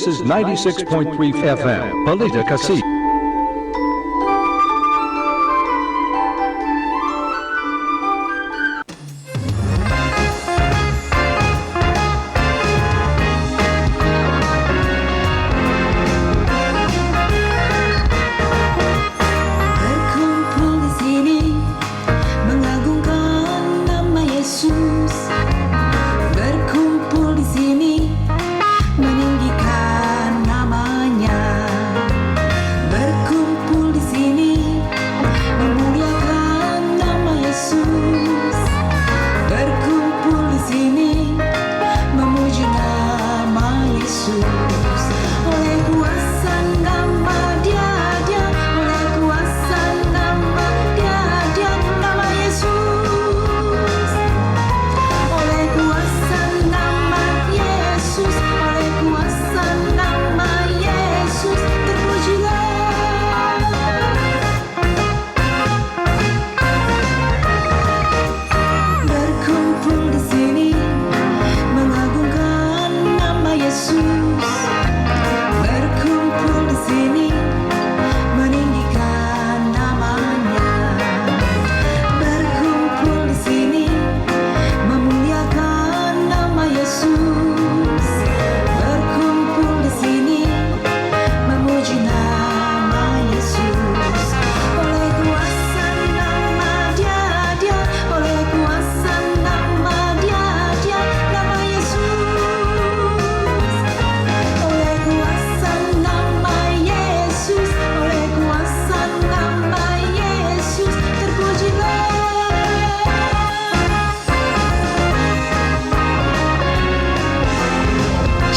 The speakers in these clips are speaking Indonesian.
This is 96.3 FM, Balita Kasi.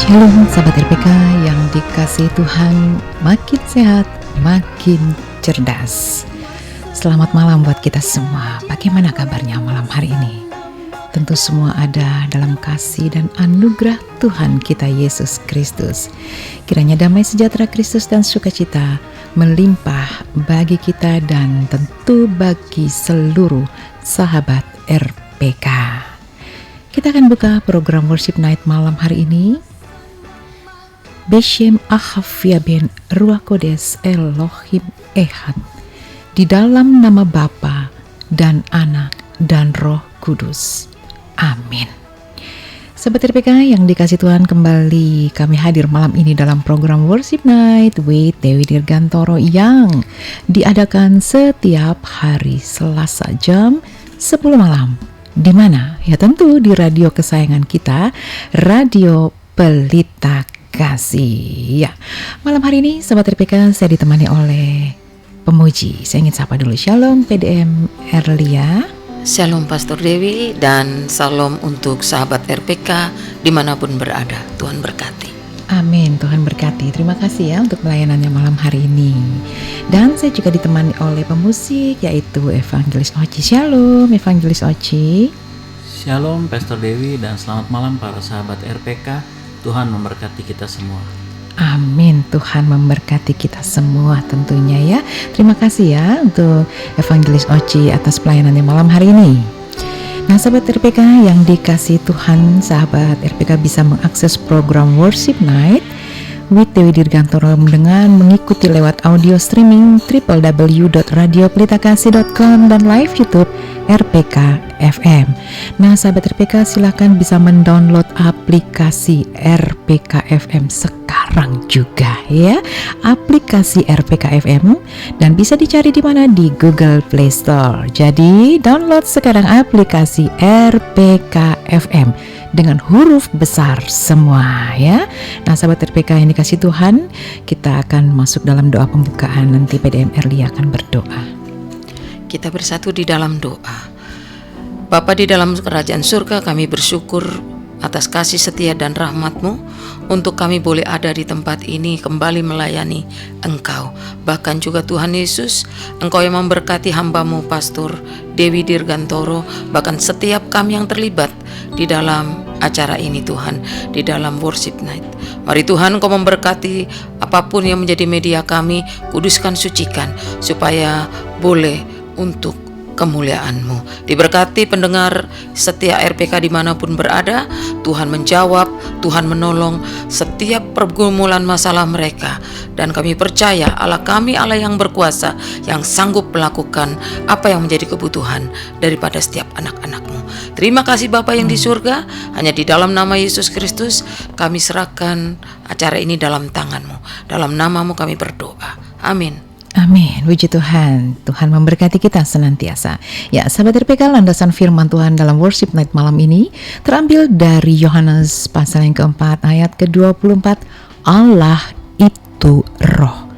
Shalom sahabat RPK yang dikasihi Tuhan, makin sehat, makin cerdas. Selamat malam buat kita semua. Bagaimana kabarnya malam hari ini? Tentu semua ada dalam kasih dan anugerah Tuhan kita Yesus Kristus. Kiranya damai sejahtera Kristus dan sukacita melimpah bagi kita dan tentu bagi seluruh sahabat RPK. Kita akan buka program Worship Night malam hari ini. Beshem Ahavia ben Ruach Kodes Elohim Ehad, di dalam nama Bapa dan Anak dan Roh Kudus. Amin. Sahabat RPK yang dikasih Tuhan, kembali kami hadir malam ini dalam program Worship Night with Dewi Dirgantoro yang diadakan setiap hari Selasa jam 10 malam. Di mana? Ya tentu di radio kesayangan kita, Radio Pelita Kasih. Ya, malam hari ini sahabat RPK saya ditemani oleh pemuji. Saya ingin sapa dulu. Shalom PDM Erlia. Shalom Pastor Dewi dan salam untuk sahabat RPK dimanapun berada. Tuhan berkati. Amin, Tuhan berkati. Terima kasih ya untuk pelayanannya malam hari ini. Dan saya juga ditemani oleh pemusik yaitu Evangelis Oci. Shalom Evangelis Oci. Shalom Pastor Dewi dan selamat malam para sahabat RPK. Tuhan memberkati kita semua. Amin, Tuhan memberkati kita semua tentunya ya. Terima kasih ya untuk Evangelis Oci atas pelayanannya malam hari ini. Nah sahabat RPK yang dikasih Tuhan, sahabat RPK bisa mengakses program Worship Night with Dewi Dirgantoro dengan mengikuti lewat audio streaming www.radiopelitakasih.com dan live YouTube RPK FM. Nah sahabat RPK silakan bisa mendownload aplikasi RPK FM sekarang juga ya, aplikasi RPK FM, dan bisa dicari di mana, di Google Play Store. Jadi download sekarang aplikasi RPK FM dengan huruf besar semua ya. Nah sahabat RPK yang dikasih Tuhan, kita akan masuk dalam doa pembukaan. Nanti PDM Erlia akan berdoa. Kita bersatu di dalam doa. Bapa di dalam kerajaan surga, kami bersyukur atas kasih setia dan rahmat-Mu untuk kami boleh ada di tempat ini kembali melayani Engkau. Bahkan juga Tuhan Yesus, Engkau yang memberkati hamba-Mu Pastor Dewi Dirgantoro, bahkan setiap kami yang terlibat di dalam acara ini Tuhan, di dalam Worship Night. Mari Tuhan Engkau memberkati apapun yang menjadi media kami, kuduskan, sucikan, supaya boleh untuk kemuliaan-Mu. Diberkati pendengar setia RPK dimanapun berada. Tuhan menjawab, Tuhan menolong setiap pergumulan masalah mereka. Dan kami percaya Allah kami Allah yang berkuasa, yang sanggup melakukan apa yang menjadi kebutuhan daripada setiap anak-anak-Mu. Terima kasih Bapa yang di surga. Hanya di dalam nama Yesus Kristus kami serahkan acara ini dalam tangan-Mu. Dalam nama-Mu kami berdoa. Amin. Amin, puji Tuhan. Tuhan memberkati kita senantiasa. Ya, sahabat RPK, landasan firman Tuhan dalam Worship Night malam ini terambil dari Yohanes pasal yang keempat ayat ke-24. Allah itu roh.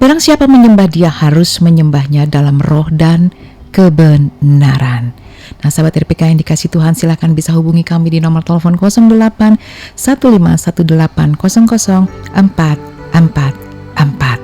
Barang siapa menyembah Dia harus menyembahnya dalam roh dan kebenaran. Nah, sahabat RPK yang dikasih Tuhan, silakan bisa hubungi kami di nomor telepon 08 1518 00 444.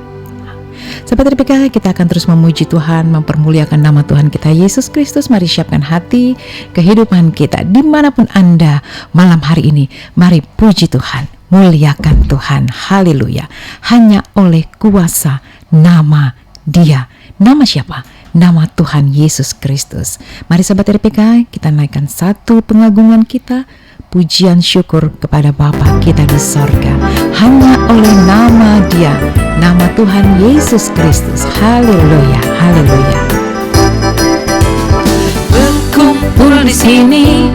Sahabat RPK, kita akan terus memuji Tuhan, mempermuliakan nama Tuhan kita Yesus Kristus. Mari siapkan hati, kehidupan kita dimanapun Anda malam hari ini. Mari puji Tuhan, muliakan Tuhan. Haleluya. Hanya oleh kuasa nama Dia. Nama siapa? Nama Tuhan Yesus Kristus. Mari sahabat RPK, kita naikkan satu pengagungan kita, pujian syukur kepada Bapa kita di sorga. Hanya oleh nama Dia, nama Tuhan Yesus Kristus. Haleluya, haleluya. Berkumpul di sini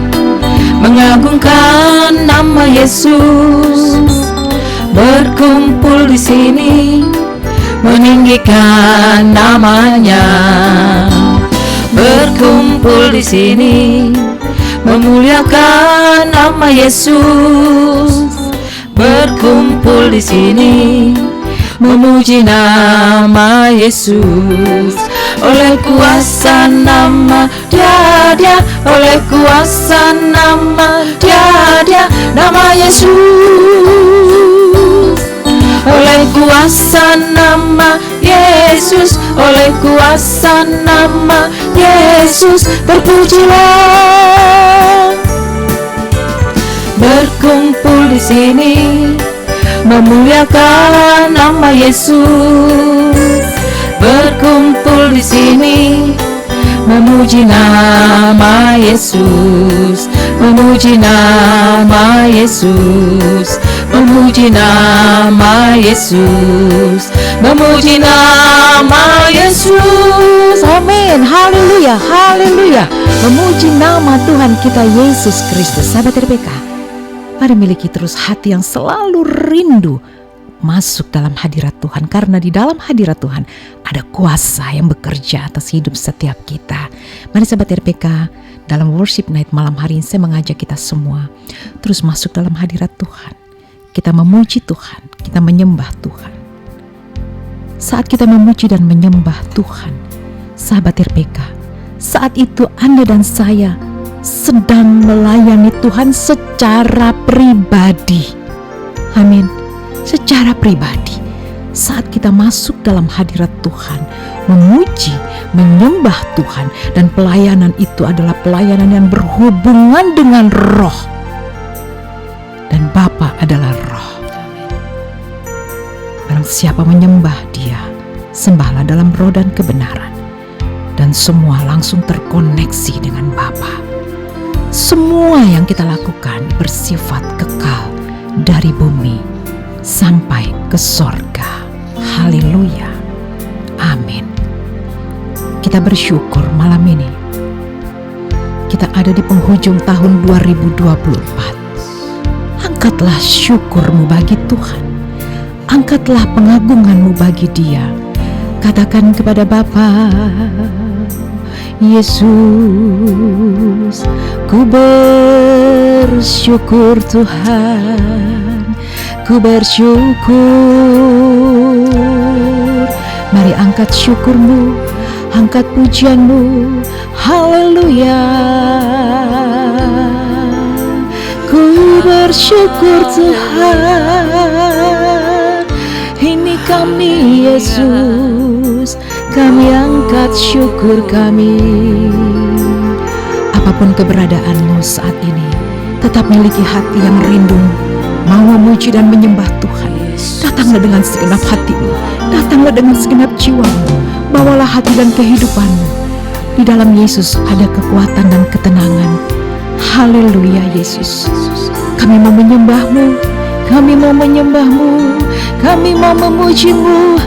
mengagungkan nama Yesus. Berkumpul di sini meninggikan namanya. Berkumpul di sini memuliakan nama Yesus. Berkumpul di sini memuji nama Yesus. Oleh kuasa nama Dia, oleh kuasa nama Dia, nama Yesus. Oleh kuasa nama Yesus, oleh kuasa nama Yesus, terpujilah. Berkumpul di sini memuliakan nama Yesus. Berkumpul di sini memuji nama Yesus, memuji nama Yesus, memuji nama Yesus, memuji nama Yesus. Amin, haleluya, haleluya. Memuji nama Tuhan kita Yesus Kristus. Sahabat RPK, mari miliki terus hati yang selalu rindu masuk dalam hadirat Tuhan, karena di dalam hadirat Tuhan ada kuasa yang bekerja atas hidup setiap kita. Mari sahabat RPK, dalam Worship Night malam hari ini saya mengajak kita semua terus masuk dalam hadirat Tuhan. Kita memuji Tuhan, kita menyembah Tuhan. Saat kita memuji dan menyembah Tuhan, sahabat RPK, saat itu Anda dan saya sedang melayani Tuhan secara pribadi. Amin. Secara pribadi, saat kita masuk dalam hadirat Tuhan, memuji, menyembah Tuhan, dan pelayanan itu adalah pelayanan yang berhubungan dengan roh. Dan Bapa adalah roh. Barang siapa menyembah Dia, sembahlah dalam roh dan kebenaran. Dan semua langsung terkoneksi dengan Bapa. Semua yang kita lakukan bersifat kekal dari bumi sampai ke sorga. Haleluya. Amin. Kita bersyukur malam ini kita ada di penghujung tahun 2024. Angkatlah syukurmu bagi Tuhan. Angkatlah pengagunganmu bagi Dia. Katakan kepada Bapa, Yesus, ku bersyukur Tuhan. Ku bersyukur. Mari angkat syukurmu, angkat pujianmu. Haleluya. Ku bersyukur Tuhan. Ini kami Yesus, kami angkat syukur kami. Apapun keberadaanmu saat ini, tetap miliki hati yang rindu mau memuji dan menyembah Tuhan. Datanglah dengan segenap hatimu, datanglah dengan segenap jiwamu. Bawalah hati dan kehidupanmu Di dalam Yesus ada kekuatan dan ketenangan. Haleluya Yesus. Kami mau menyembah-Mu, kami mau menyembah-Mu, kami mau memuji-Mu.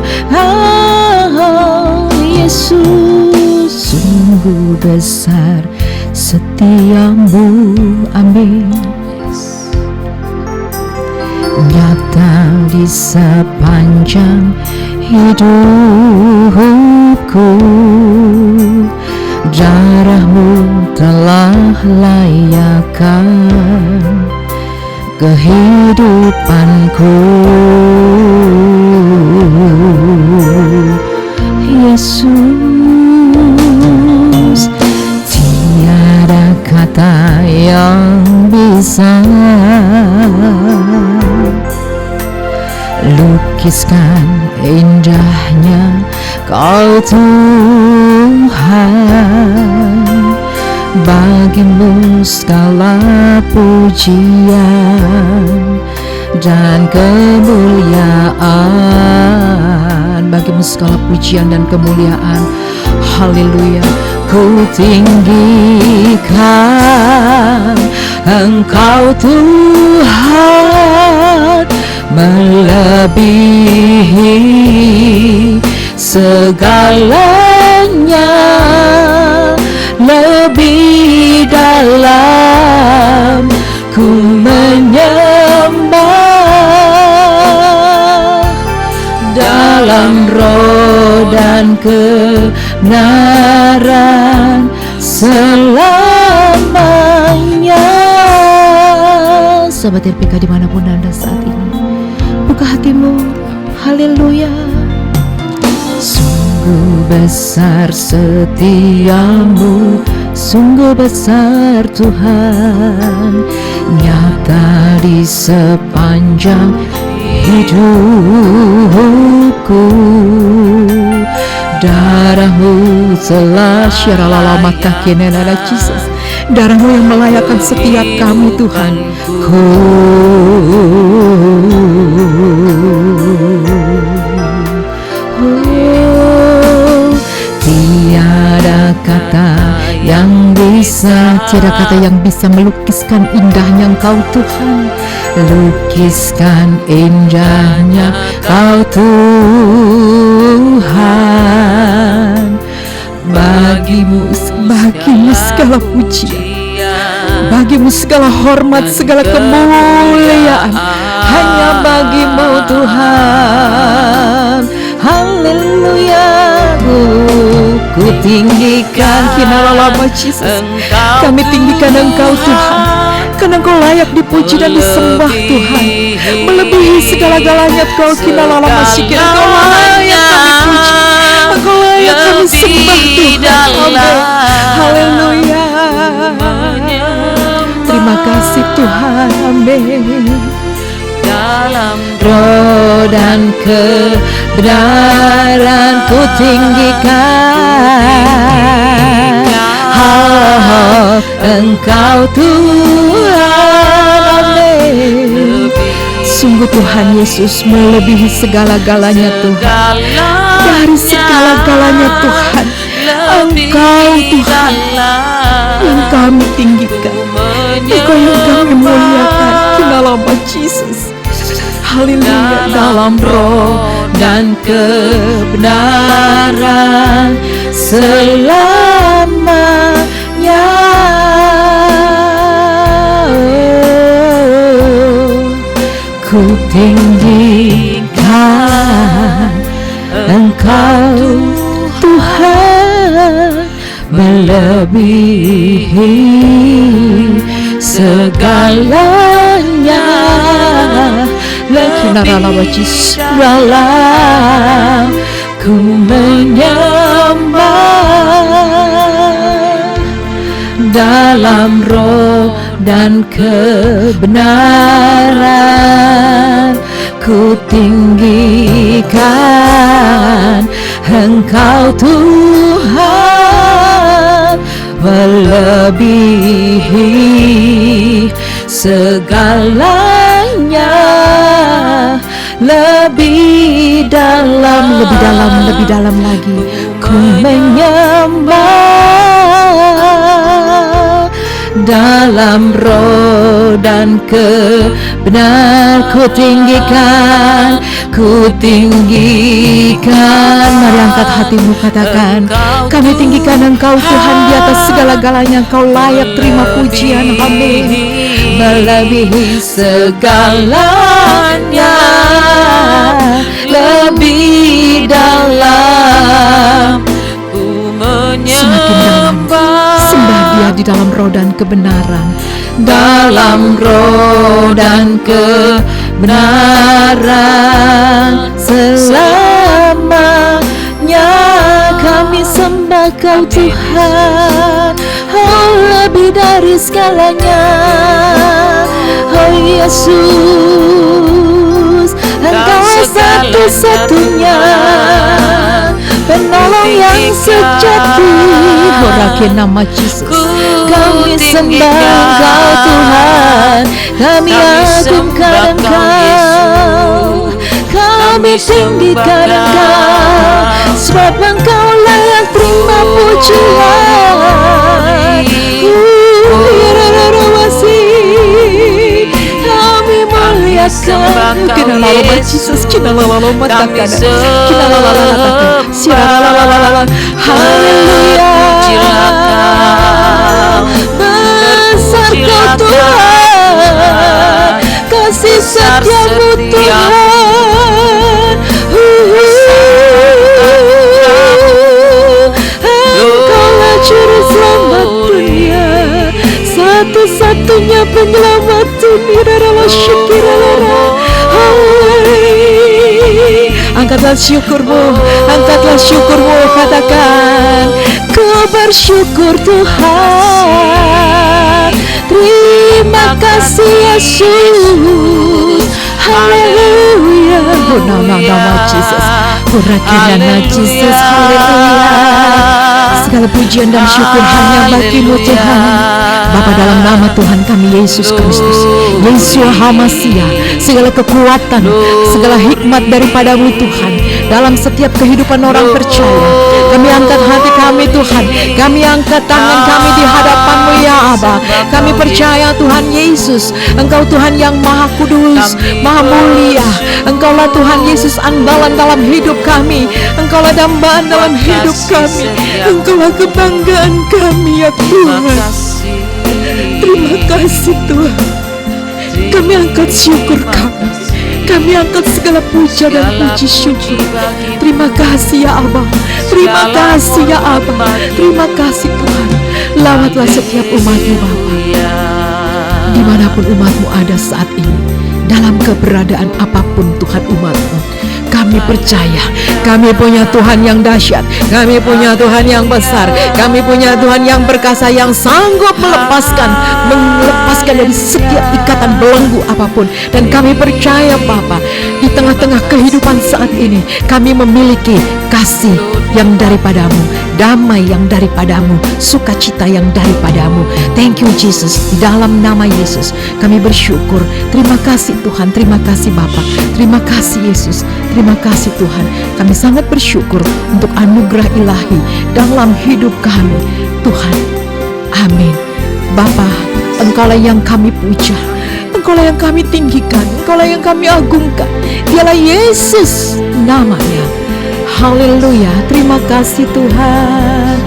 Yesus, sungguh besar setiamu, amin. Nyata di sepanjang hidupku, darah-Mu telah layakkan kehidupanku. Yesus, tiada kata yang bisa lukiskan indahnya Kau Tuhan. Bagimu segala pujian dan kemuliaan, bagimu segala pujian dan kemuliaan. Haleluya. Ku tinggikan Engkau Tuhan, melebihi segalanya, lebih dalam ku menyembah, dalam roh dan kebenaran selamanya. Sahabat RPK dimanapun Anda saat ini, buka hatimu. Haleluya. Sungguh besar setiamu, sungguh besar Tuhan, nyata di sepanjang hidupku. Darah-Mu telah Jesus, darah-Mu yang melayakkan setiap kami Tuhan. Tiada kata yang bisa, tiada kata yang bisa melukiskan indahnya Engkau Tuhan, lukiskan indahnya Kau Tuhan. Bagimu segala pujian, bagimu segala hormat, segala kemuliaan, hanya bagimu Tuhan. Haleluya. Ku tinggikan Jesus. Kami tinggikan Engkau Tuhan, karena Engkau layak dipuji dan disembah Tuhan, melebihi segala-galanya. Engkau Engkau layak kami puji, Engkau layak kami sembah Tuhan. Haleluya. Terima kasih Tuhan. Amin. Dalam roh dan kebenaran ku tinggikan Engkau Tuhan. Amin. Sungguh Tuhan Yesus melebihi segala-galanya Tuhan, dari segala-galanya Tuhan. Engkau Tuhan yang kami tinggikan, Engkau yang kami muliakan. Kinalama Jesus. Haleluya. Dalam roh dan kebenaran selamanya. Ku tinggikan Engkau Tuhan, melebihi segalanya. Dalam ku menyembah, dalam roh dan kebenaran ku tinggikan Engkau Tuhan, melebihi segalanya. Lebih dalam lagi ku menyembah, dalam roh dan kebenar ku tinggikan. Mari angkat hatimu, katakan, kami tinggikan Engkau Tuhan di atas segala-galanya. Engkau layak terima pujian. Amin. Melebihi segalanya, lebih dalam ku menyembah. Sembah Dia di dalam roh dan kebenaran. Dalam roh dan kebenaran selamanya kami sembah Kau Tuhan. Oh, lebih dari segalanya. Oh Yesus, Engkau satu-satunya penolong yang sejati. Horakin nama Yesus, kami sembah Engkau Tuhan. Kami agungkan Engkau, kami tinggikan Engkau, sebab Engkau layak terima pujian. Kami muliakan Kinalala Yesus, Kinalala Matakana, Kinalala Siralala. Haleluya, besar Kau Tuhan, kasih setiamu Tuhan. Engkaulah juru selamat dunia, satu-satunya penyelamat dunia. Angkatlah syukurmu, katakan, ku bersyukur Tuhan. Terima kasih Yesus. Haleluya. Nama Yesus. Nama Yesus. Haleluya. Segala pujian dan syukur hanya bagi-Mu Tuhan. Bapa, dalam nama Tuhan kami Yesus Kristus, Yeshua HaMasiah, segala kekuatan, segala hikmat daripada-Mu Tuhan dalam setiap kehidupan orang percaya. Kami angkat hati kami Tuhan, kami angkat tangan kami di hadapan-Mu ya Aba. Kami percaya Tuhan Yesus, Engkau Tuhan yang Maha Kudus, Maha Mulia. Engkaulah Tuhan Yesus andalan dalam hidup kami, Engkaulah dambaan dalam hidup kami, Engkaulah kebanggaan kami ya Tuhan. Terima kasih Tuhan. Kami angkat syukur kami angkat segala puja dan puji syukur. Terima kasih ya Abah, terima kasih ya Abah, terima kasih Tuhan. Lawatlah setiap umat-Mu Bapa, dimanapun umat-Mu ada saat ini, dalam keberadaan apapun Tuhan umat-Mu. Kami percaya kami punya Tuhan yang dahsyat, kami punya Tuhan yang besar, kami punya Tuhan yang perkasa, yang sanggup melepaskan dari setiap ikatan belenggu apapun. Dan kami percaya Bapa, di tengah-tengah kehidupan saat ini kami memiliki kasih yang daripada-Mu, damai yang daripada-Mu, sukacita yang daripada-Mu. Thank you Jesus. Di dalam nama Yesus kami bersyukur. Terima kasih Tuhan, terima kasih Bapa, terima kasih Yesus, terima kasih Tuhan. Kami sangat bersyukur untuk anugerah ilahi dalam hidup kami Tuhan. Amin. Bapa, Engkaulah yang kami puja, Engkaulah yang kami tinggikan, Engkaulah yang kami agungkan. Dialah Yesus namanya. Haleluya. Terima kasih Tuhan.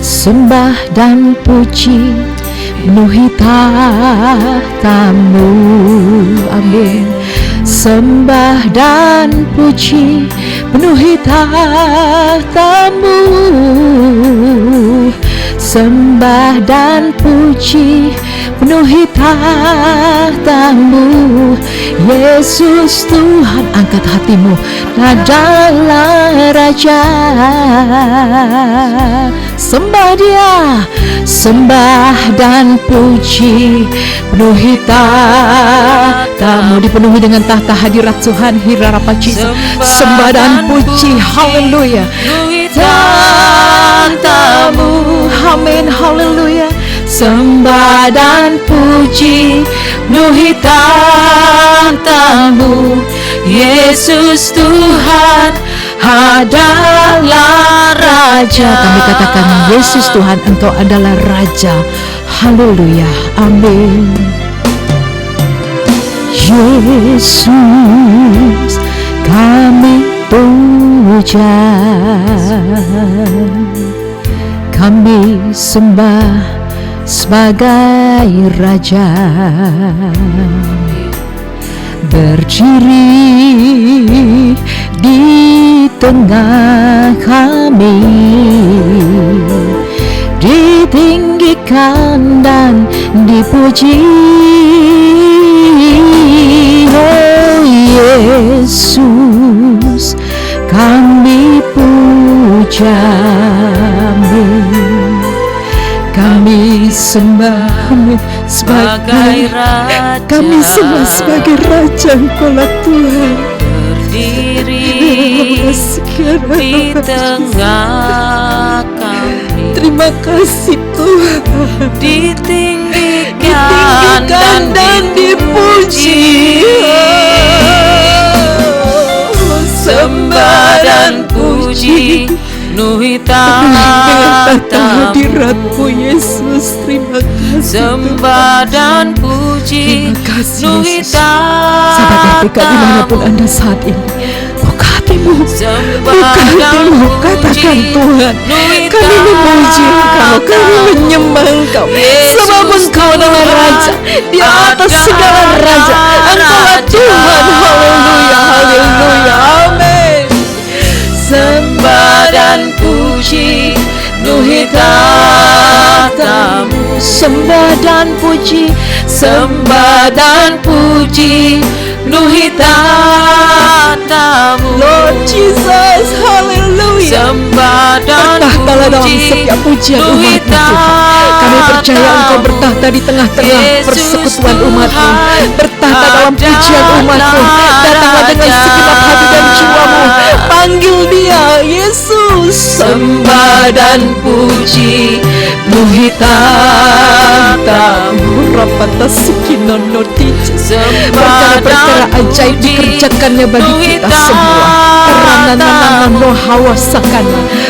Sembah dan puji penuhi tahta-Mu. Amin. Sembah dan puji penuhi tahta-Mu. Sembah dan puji penuhi tahta-Mu. Yesus Tuhan, angkat hatimu, adalah Raja. Sembah Dia, sembah dan puji penuhi tahta-Mu. Dipenuhi dengan tahta hadirat Tuhan, Hirarapacisa. Sembah dan puji, haleluya, tahta-Mu. Amin, haleluya. Sembah dan puji penuhi tahta-Mu. Yesus Tuhan, adalah Raja. Kami katakan, Yesus Tuhan, Engkau adalah Raja. Haleluya, amin. Yesus, kami puja, kami sembah sebagai Raja. Berdiri di tengah kami, ditinggikan dan dipuji. Oh Yesus, kami puja, kami sembah sebagai Raja. Kami sembah sebagai Raja, Engkaulah Tuhan. Berdiri di tengah kami. Terima kasih Tuhan. Ditinggikan dan dipuji. Sembah dan puji penuhi tahta hadirat-Mu Yesus. Terima kasih. Sembah dan puji penuhi tahta. Sahabat RPK dimanapun Anda saat ini, buka hatimu, katakan Tuhan, kami memuji Engkau, kami menyembah Engkau, sebab Engkau adalah Raja di atas segala Raja. Engkaulah Tuhan. Haleluya, haleluya, amin. Sembah dan puji penuhi tahta-Mu. Sembah dan puji, Sembah dan puji penuhi tahta-Mu. Lord Jesus, haleluya. Sembah dan Bertahtalah dalam puji setiap pujian penuhi umat-Mu Tuhan. Kami percaya Engkau bertahta di tengah-tengah persekutuan umat-Mu. Bertahta dalam pujian umat-Mu. Datanglah dengan segenap hati dan jiwa-Mu. Panggil Dia, Yesus. Sembah dan puji penuhi tahta-Mu. Perkara-perkara ajaib dikerjakannya bagi kita semua.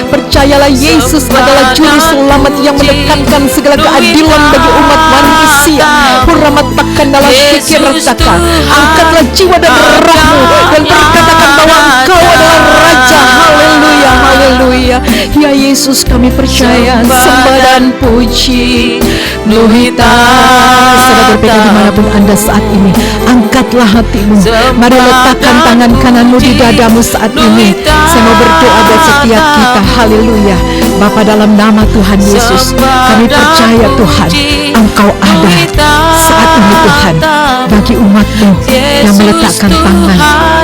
Percayalah, Yesus adalah juru selamat yang menekankan segala keadilan bagi umat manusia. Huramatakkan dalam pikir ratakan. Angkatlah jiwa dan rohmu dan berkatakan bahwa Engkau adalah Raja. Haleluya, haleluya. Ya Yesus, kami percaya. Sembah dan puji penuhi tahta. Sahabat dimanapun Anda saat ini, angkatlah hatimu. Mari letakkan tangan kananmu di dadamu saat ini. Saya mau berdoa buat setiap kita. Haleluya. Bapa, dalam nama Tuhan Yesus, kami percaya Tuhan, Engkau ada saat ini Tuhan bagi umat-Mu yang meletakkan tangan.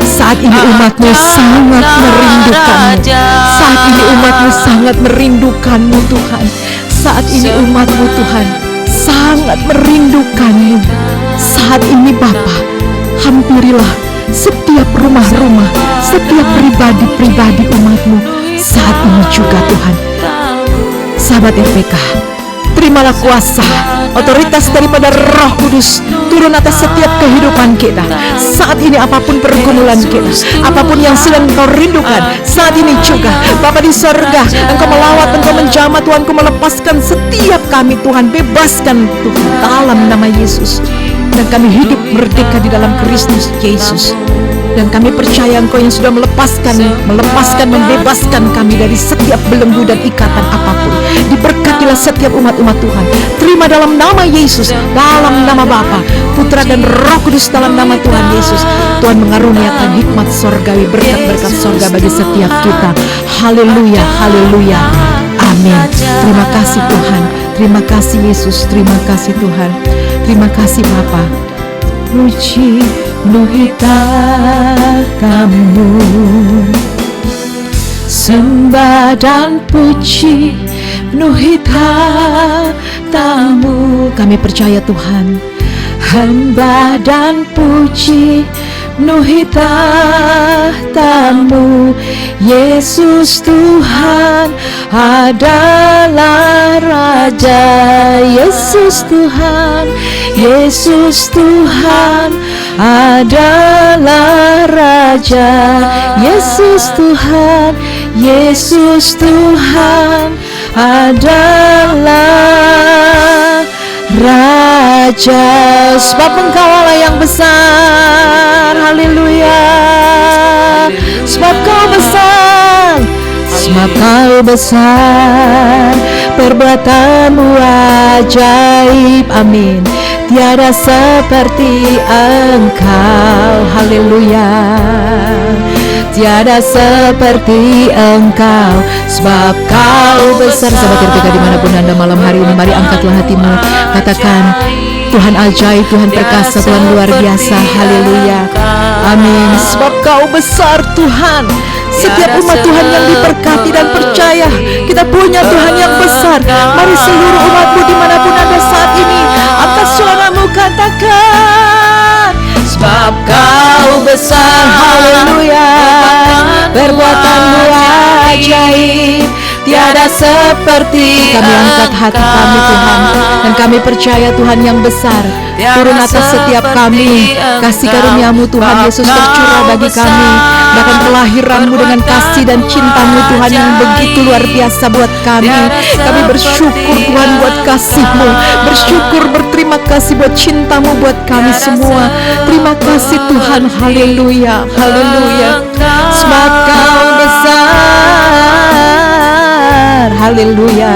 Saat ini umat-Mu sangat merindukan-Mu. Saat ini umat-Mu sangat merindukan-Mu Tuhan. Saat ini umat-Mu Tuhan sangat merindukan-Mu. Saat ini Bapa, hampirilah setiap rumah-rumah, setiap pribadi-pribadi umat-Mu saat ini juga Tuhan. Sahabat RPK, terimalah kuasa, otoritas daripada Roh Kudus turun atas setiap kehidupan kita. Saat ini apapun pergumulan kita, apapun yang sedang Engkau rindukan, saat ini juga Bapa di sorga, Engkau melawat, Engkau menjamah Tuhan, Engkau melepaskan setiap kami Tuhan, bebaskan Tuhan dalam nama Yesus. Dan kami hidup merdeka di dalam Kristus Yesus. Dan kami percaya Engkau yang sudah melepaskan, membebaskan kami dari setiap belenggu dan ikatan apapun. Diberkatilah setiap umat-umat Tuhan. Terima dalam nama Yesus, dalam nama Bapa, Putra dan Roh Kudus, dalam nama Tuhan Yesus. Tuhan mengaruniakan hikmat sorgawi, berkat-berkat sorga bagi setiap kita. Haleluya, haleluya, amin. Terima kasih Tuhan, terima kasih Yesus, terima kasih Tuhan, terima kasih Bapa. Puji penuhi tahta-Mu, sembah dan puji penuhi tahta-Mu. Kami percaya Tuhan, hamba dan puji penuhi tahta-Mu. Yesus Tuhan adalah Raja. Yesus Tuhan, Yesus Tuhan adalah Raja. Raja, Yesus Tuhan, Yesus Tuhan adalah Raja. Sebab Engkau Allah yang besar. Haleluya. Sebab Kau besar, sebab Kau besar, perbuatanmu ajaib. Amin. Tiada seperti Engkau. Haleluya. Tiada seperti Engkau, sebab Kau besar. Sahabat RPK dimanapun Anda malam hari ini, mari angkatlah hatimu, katakan, Tuhan ajaib, Tuhan perkasa, Tuhan luar biasa. Haleluya. Amin. Sebab Kau besar Tuhan. Setiap umat Tuhan yang diberkati dan percaya, kita punya Tuhan yang besar. Mari seluruh umatmu dimanapun Anda saat ini, angkat suaramu, katakan, sebab Kau besar. Haleluya. Perbuatanmu ajaib, tiada seperti. Kami angkat hati kami Tuhan, dan kami percaya Tuhan yang besar turun atas setiap kami. Kasih karunia-Mu Tuhan Yesus tercurah bagi kami. Bahkan kelahiran-Mu dengan kasih dan cinta-Mu Tuhan yang begitu luar biasa buat kami. Kami bersyukur Tuhan buat kasih-Mu, bersyukur, berterima kasih buat cinta-Mu buat kami semua. Terima kasih Tuhan. Haleluya, haleluya. Sebab Kau besar. Haleluya.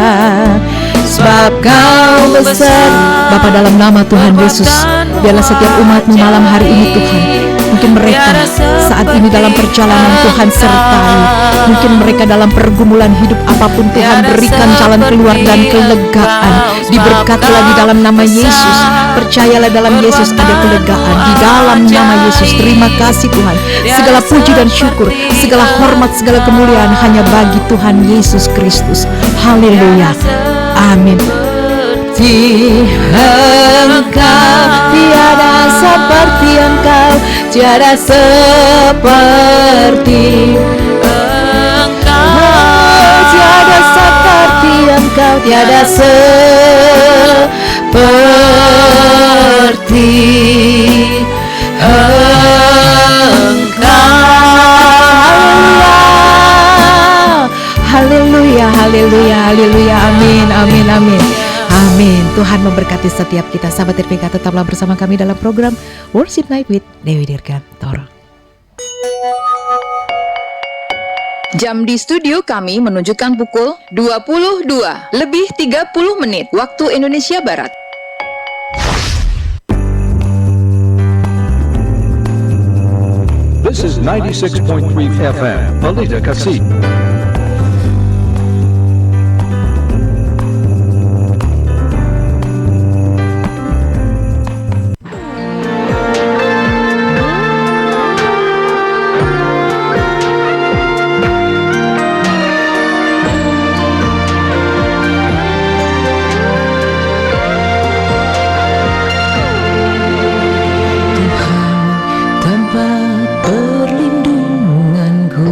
Sebab Kau besar. Bapa, dalam nama Tuhan Yesus, biarlah setiap umat-Mu malam hari ini Tuhan, mungkin mereka saat ini dalam perjalanan Tuhan sertai, mungkin mereka dalam pergumulan hidup apapun Tuhan, berikan jalan keluar dan kelegaan. Diberkatilah di dalam nama Yesus. Percayalah dalam Yesus ada kelegaan. Di dalam nama Yesus. Terima kasih Tuhan. Segala puji dan syukur, segala hormat, segala kemuliaan hanya bagi Tuhan Yesus Kristus. Haleluya. Amin. Engkau, tiada seperti Engkau, tiada seperti Engkau, tiada seperti Engkau, tiada seperti Engkau. Haleluya, haleluya, haleluya. Amin, amin, amin. Amin. Tuhan memberkati setiap kita. Sahabat RPK, tetaplah bersama kami dalam program Worship Night with Dewi Dirgantoro. Jam di studio kami menunjukkan pukul 22:30 waktu Indonesia Barat. This is 96.3 FM, Balita Kasih. Tempat perlindunganku,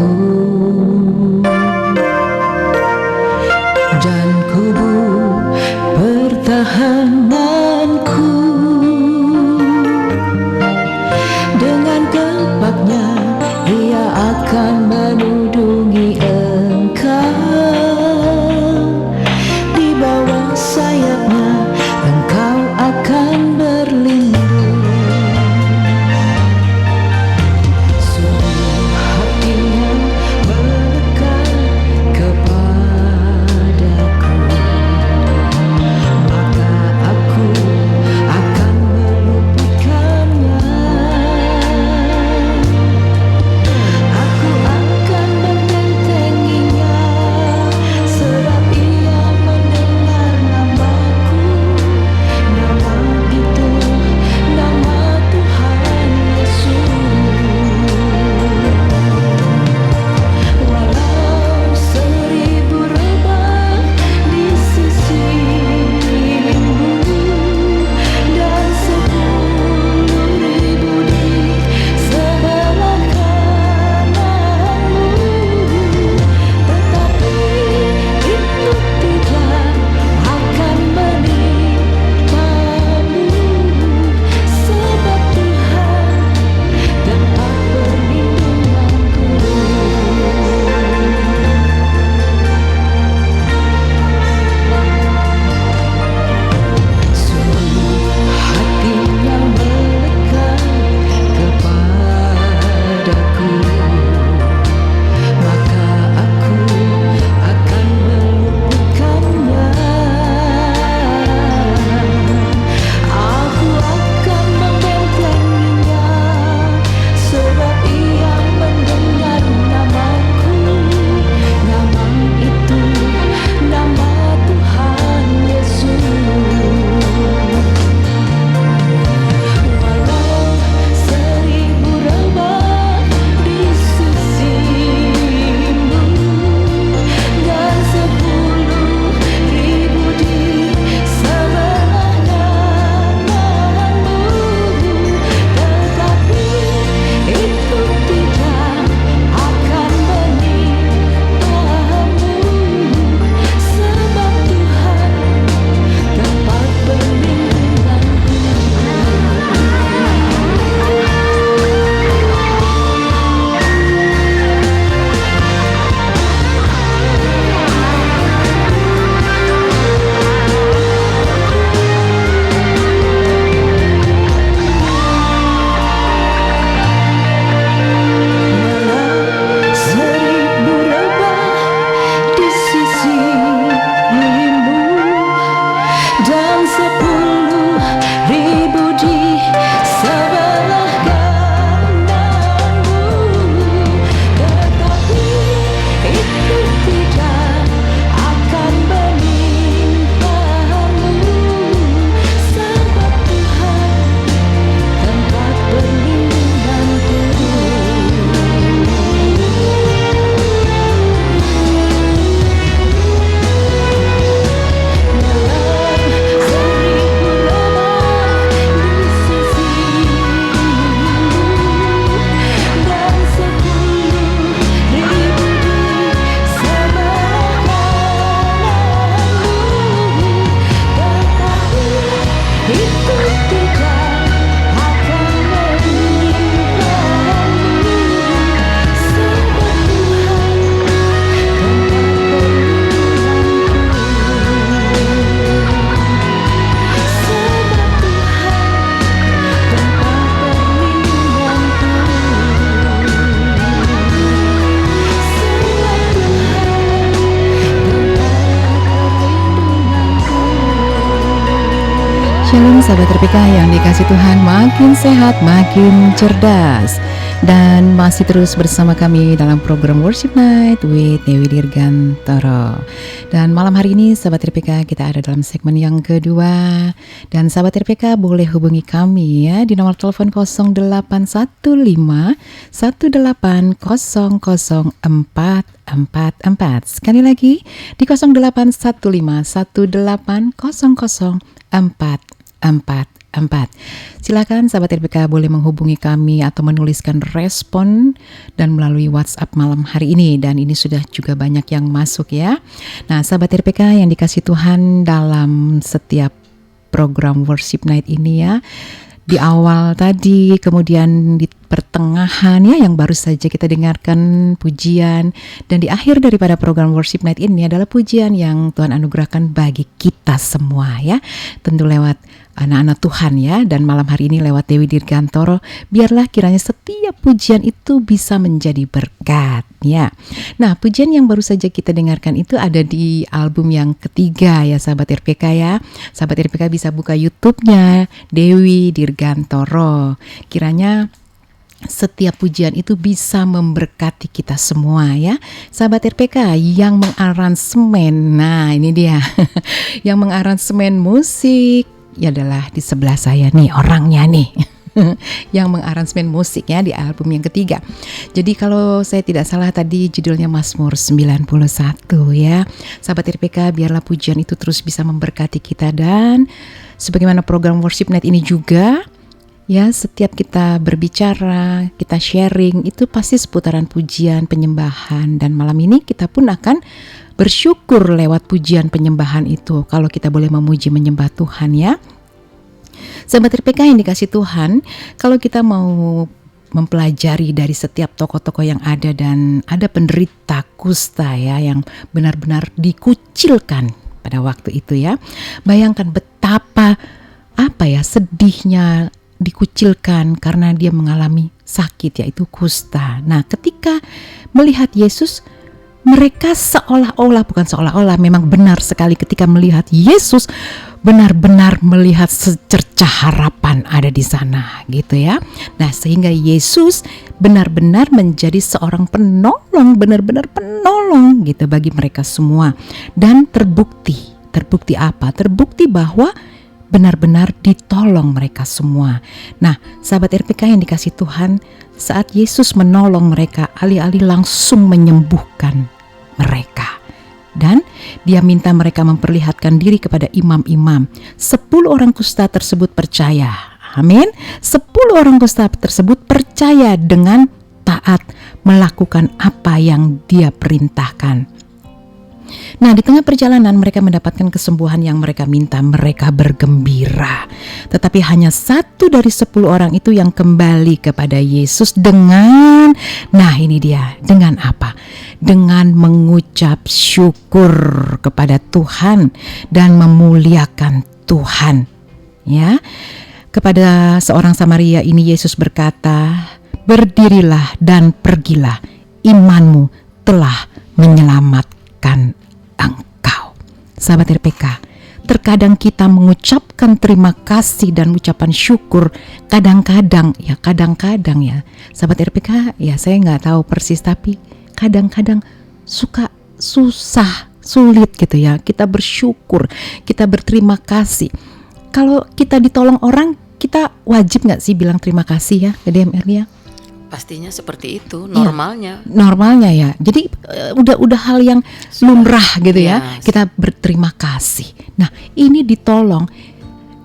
sahabat RPK yang dikasih Tuhan, makin sehat, makin cerdas. Dan masih terus bersama kami dalam program Worship Night with Dewi Dirgantoro. Dan malam hari ini sahabat RPK kita ada dalam segmen yang kedua. Dan sahabat RPK boleh hubungi kami ya di nomor telepon 0815 1800 444. Sekali lagi di 0815 1800 444. Silakan sahabat RPK boleh menghubungi kami atau menuliskan respon dan melalui WhatsApp malam hari ini, dan ini sudah juga banyak yang masuk ya. Nah, sahabat RPK yang dikasih Tuhan, dalam setiap program Worship Night ini ya, di awal tadi, kemudian di pertengahan ya yang baru saja kita dengarkan pujian, dan di akhir daripada program Worship Night ini adalah pujian yang Tuhan anugerahkan bagi kita semua ya, tentu lewat anak-anak Tuhan ya. Dan malam hari ini lewat Dewi Dirgantoro, biarlah kiranya setiap pujian itu bisa menjadi berkat ya. Nah, pujian yang baru saja kita dengarkan itu ada di album yang ketiga ya sahabat RPK ya. Sahabat RPK bisa buka YouTube-nya Dewi Dirgantoro. Kiranya setiap pujian itu bisa memberkati kita semua ya. Sahabat RPK yang mengaransemen, nah ini dia yang mengaransemen musik ya adalah di sebelah saya nih orangnya nih yang mengaransemen musik ya di album yang ketiga. Jadi kalau saya tidak salah tadi judulnya Mazmur 91 ya. Sahabat RPK, biarlah pujian itu terus bisa memberkati kita, dan sebagaimana program Worship Night ini juga ya, setiap kita berbicara, kita sharing itu pasti seputaran pujian, penyembahan, dan malam ini kita pun akan bersyukur lewat pujian penyembahan itu kalau kita boleh memuji menyembah Tuhan ya. Sahabat RPK yang dikasih Tuhan, kalau kita mau mempelajari dari setiap tokoh-tokoh yang ada, dan ada penderita kusta ya yang benar-benar dikucilkan pada waktu itu ya. Bayangkan betapa sedihnya dikucilkan karena dia mengalami sakit yaitu kusta. Nah, ketika melihat Yesus, mereka memang benar sekali ketika melihat Yesus, benar-benar melihat secercah harapan ada di sana gitu ya. Nah, sehingga Yesus benar-benar menjadi seorang penolong, benar-benar penolong gitu bagi mereka semua. Dan terbukti apa? Terbukti bahwa benar-benar ditolong mereka semua. Nah, sahabat RPK yang dikasih Tuhan, saat Yesus menolong mereka, alih-alih langsung menyembuhkan mereka, dan dia minta mereka memperlihatkan diri kepada imam-imam. 10 orang kusta tersebut percaya. Amin. 10 orang kusta tersebut percaya dengan taat melakukan apa yang dia perintahkan. Nah, di tengah perjalanan mereka mendapatkan kesembuhan yang mereka minta, mereka bergembira. Tetapi hanya 1 dari 10 orang itu yang kembali kepada Yesus dengan, nah ini dia, dengan apa? Dengan mengucap syukur kepada Tuhan dan memuliakan Tuhan. Ya, kepada seorang Samaria ini Yesus berkata, "Berdirilah dan pergilah, imanmu telah menyelamatkan engkau." Sahabat RPK, terkadang kita mengucapkan terima kasih dan ucapan syukur, kadang-kadang ya sahabat RPK ya, saya nggak tahu persis, tapi kadang-kadang sulit gitu ya, kita bersyukur, kita berterima kasih. Kalau kita ditolong orang, kita wajib nggak sih bilang terima kasih ya ke DMR ya? Pastinya seperti itu normalnya. Ya, normalnya ya. Jadi udah hal yang lumrah gitu ya. Kita berterima kasih. Nah, ini ditolong,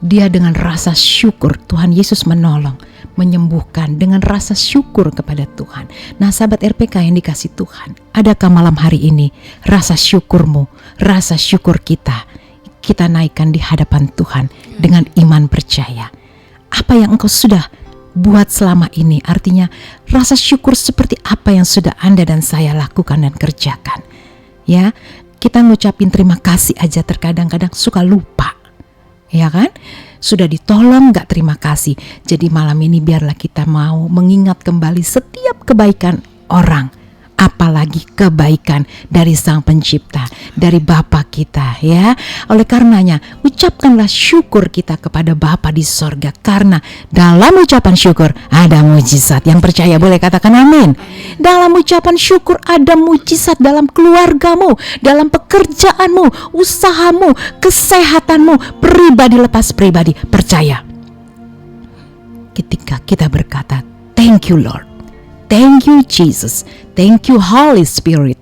dia dengan rasa syukur, Tuhan Yesus menolong, menyembuhkan dengan rasa syukur kepada Tuhan. Nah, sahabat RPK yang dikasih Tuhan, adakah malam hari ini rasa syukurmu, rasa syukur kita naikkan di hadapan Tuhan dengan iman percaya. Apa yang engkau sudah buat selama ini, artinya rasa syukur seperti apa yang sudah Anda dan saya lakukan dan kerjakan. Ya, kita ngucapin terima kasih aja terkadang-kadang suka lupa, ya kan? Sudah ditolong gak terima kasih. Jadi malam ini biarlah kita mau mengingat kembali setiap kebaikan orang. apalagi kebaikan dari Sang Pencipta, dari Bapa kita ya. Oleh karenanya ucapkanlah syukur kita kepada Bapa di sorga, karena dalam ucapan syukur ada mujizat. Yang percaya boleh katakan amin. Dalam ucapan syukur ada mujizat dalam keluargamu, dalam pekerjaanmu, usahamu, kesehatanmu, pribadi lepas pribadi. Percaya, ketika kita berkata thank you Lord, thank you Jesus, thank you Holy Spirit,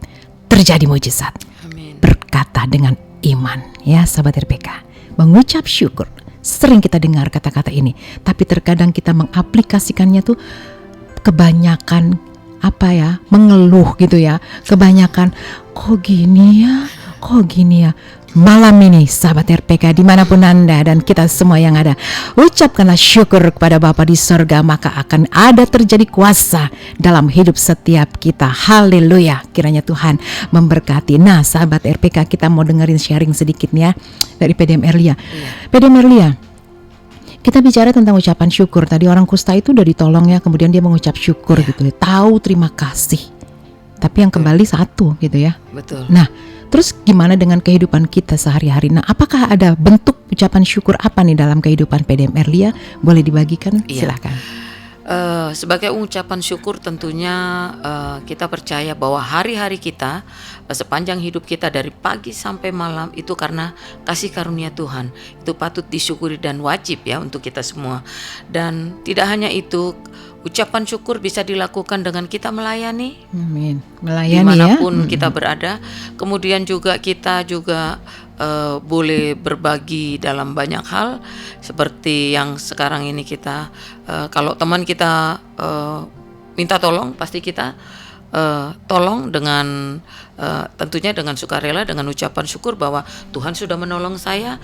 terjadi mujizat. Amin. Berkata dengan iman ya sahabat RPK, mengucap syukur. Sering kita dengar kata-kata ini, tapi terkadang kita mengaplikasikannya tuh kebanyakan mengeluh gitu ya. Kebanyakan kok gini ya. Malam ini sahabat RPK dimanapun Anda dan kita semua yang ada, ucapkanlah syukur kepada Bapa di sorga, maka akan ada terjadi kuasa dalam hidup setiap kita. Haleluya, kiranya Tuhan memberkati. Nah sahabat RPK, kita mau dengerin sharing sedikit nih ya dari PDM Erlia. PDM Erlia, kita bicara tentang ucapan syukur. Tadi orang kusta itu udah ditolong ya, kemudian dia mengucap syukur gitu ya, tahu terima kasih. Tapi yang kembali satu gitu ya. Betul. Nah, terus gimana dengan kehidupan kita sehari-hari? Nah, apakah ada bentuk ucapan syukur apa nih dalam kehidupan PDM Erlia? Boleh dibagikan? Iya. Silakan. Sebagai ucapan syukur tentunya kita percaya bahwa hari-hari kita sepanjang hidup kita dari pagi sampai malam itu karena kasih karunia Tuhan. Itu patut disyukuri dan wajib ya untuk kita semua. Dan tidak hanya itu, ucapan syukur bisa dilakukan dengan kita melayani. Amin. Melayani dimanapun ya. kita berada. Kemudian juga kita juga boleh berbagi dalam banyak hal, seperti yang sekarang ini kita kalau teman kita minta tolong, pasti kita tolong dengan tentunya dengan sukarela, dengan ucapan syukur bahwa Tuhan sudah menolong saya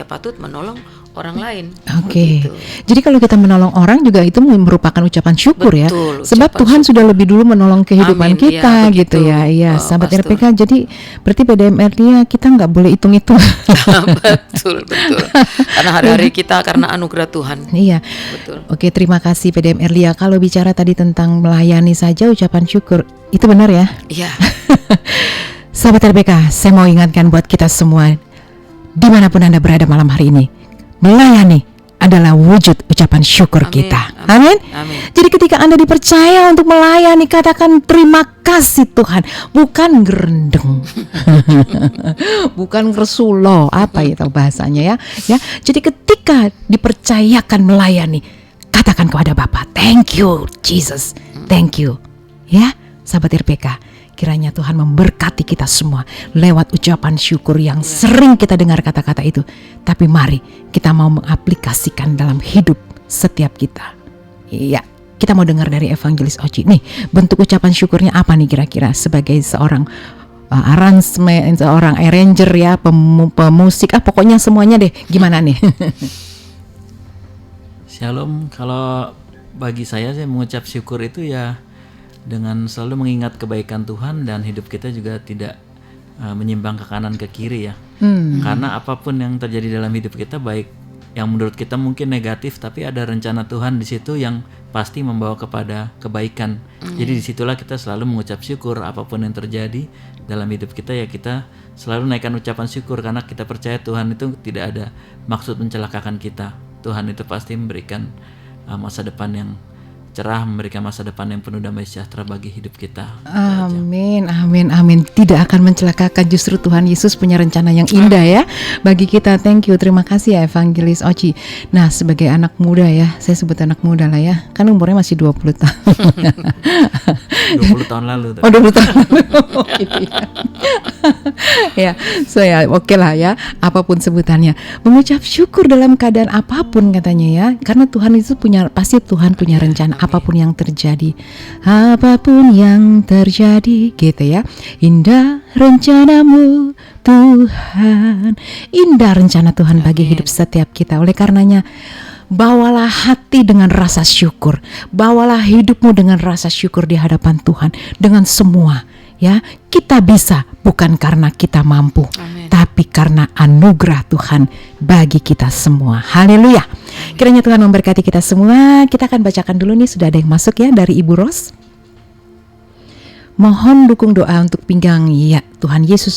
patut menolong orang lain. Oke. Begitu. Jadi kalau kita menolong orang juga itu merupakan ucapan syukur. Betul, ya. Sebab ucapan Tuhan syukur. sudah lebih dulu menolong kehidupan Amin, kita ya, gitu begitu. ya. Iya, sahabat Pastor. RPK. Jadi berarti PDM Erlia kita nggak boleh hitung-hitung. betul. Karena hari-hari kita karena anugerah Tuhan. Iya. Betul. Oke, terima kasih PDM Erlia. Kalau bicara tadi tentang melayani saja ucapan syukur, itu benar ya? Iya. Sahabat RPK, saya mau ingatkan buat kita semua, dimanapun Anda berada malam hari ini, melayani adalah wujud ucapan syukur Amin, kita. amin, Amin. amin. Jadi ketika Anda dipercaya untuk melayani, katakan terima kasih Tuhan, bukan gerendeng, bukan ngersulo, apa itu bahasanya ya. Jadi ketika dipercayakan melayani, katakan kepada Bapa, thank you Jesus, thank you. Ya, sahabat RPK, kiranya Tuhan memberkati kita semua lewat ucapan syukur yang sering kita dengar kata-kata itu. Tapi mari kita mau mengaplikasikan dalam hidup setiap kita. Iya, kita mau dengar dari Evangelis Oci. Nih, bentuk ucapan syukurnya apa nih kira-kira sebagai seorang arrangement, seorang arranger ya, pemusik, pokoknya semuanya deh. Gimana nih? Shalom, kalau bagi saya mengucap syukur itu ya dengan selalu mengingat kebaikan Tuhan dan hidup kita juga tidak menyimpang ke kanan ke kiri ya. Karena apapun yang terjadi dalam hidup kita, baik yang menurut kita mungkin negatif, tapi ada rencana Tuhan di situ yang pasti membawa kepada kebaikan. Jadi disitulah kita selalu mengucap syukur apapun yang terjadi dalam hidup kita, ya kita selalu naikkan ucapan syukur karena kita percaya Tuhan itu tidak ada maksud mencelakakan kita. Tuhan itu pasti memberikan masa depan yang cerah, memberikan masa depan yang penuh damai sejahtera bagi hidup kita. Amin, amin, amin. Tidak akan mencelakakan, justru Tuhan Yesus punya rencana yang indah ya bagi kita. Thank you, terima kasih ya Evangelis Oci. Nah, sebagai anak muda ya, saya sebut anak muda lah ya, kan umurnya masih 20 tahun. 20 tahun lalu. Oh, 20 tahun lalu. Gitu ya. Ya, saya oke lah ya, apapun sebutannya. Mengucap syukur dalam keadaan apapun katanya ya, karena Tuhan itu pasti Tuhan punya rencana. Apapun yang terjadi, apapun yang terjadi, gitu ya. Indah rencanamu Tuhan, indah rencana Tuhan bagi hidup setiap kita. Oleh karenanya, bawalah hati dengan rasa syukur, bawalah hidupmu dengan rasa syukur di hadapan Tuhan, dengan semua. Ya, kita bisa bukan karena kita mampu, tapi karena anugerah Tuhan bagi kita semua. Haleluya. Kiranya Tuhan memberkati kita semua. Kita akan bacakan dulu nih, sudah ada yang masuk ya dari Ibu Ros. Mohon dukung doa untuk pinggang. Ya Tuhan Yesus